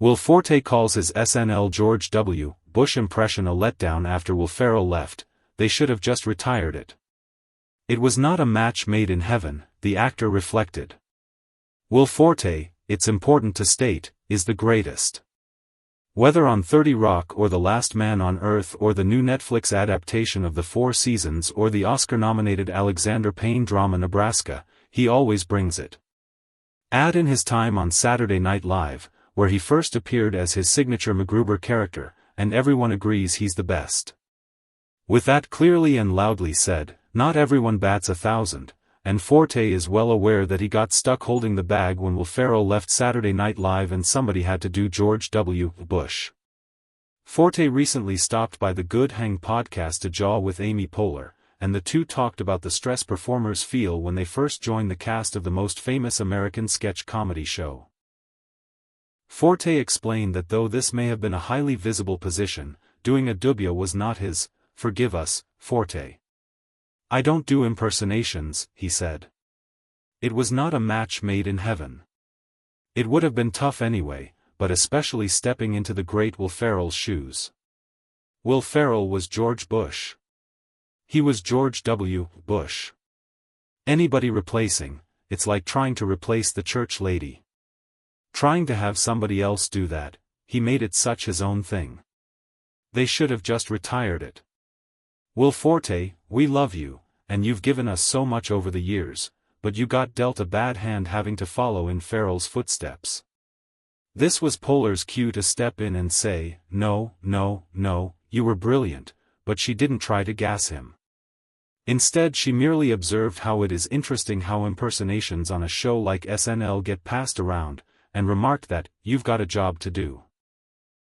Will Forte calls his SNL George W. Bush impression a letdown after Will Ferrell left. They should have just retired it. It was not a match made in heaven, the actor reflected. Will Forte, it's important to state, is the greatest. Whether on 30 Rock or The Last Man on Earth or the new Netflix adaptation of The Four Seasons or the Oscar-nominated Alexander Payne drama Nebraska, he always brings it. Add in his time on Saturday Night Live, where he first appeared as his signature MacGruber character, and everyone agrees he's the best. With that clearly and loudly said, not everyone bats 1,000, and Forte is well aware that he got stuck holding the bag when Will Ferrell left Saturday Night Live and somebody had to do George W. Bush. Forte recently stopped by the Good Hang podcast to jaw with Amy Poehler, and the two talked about the stress performers feel when they first join the cast of the most famous American sketch comedy show. Forte explained that though this may have been a highly visible position, doing a dubia was not his, forgive us, forte. I don't do impersonations, he said. It was not a match made in heaven. It would have been tough anyway, but especially stepping into the great Will Ferrell's shoes. Will Ferrell was George Bush. He was George W. Bush. Anybody replacing, it's like trying to replace the church lady. Trying to have somebody else do that, he made it such his own thing. They should have just retired it. Will Forte, we love you, and you've given us so much over the years, but you got dealt a bad hand having to follow in Ferrell's footsteps. This was Poehler's cue to step in and say, no, no, no, you were brilliant, but she didn't try to gas him. Instead she merely observed how it is interesting how impersonations on a show like SNL get passed around, and remarked that, you've got a job to do.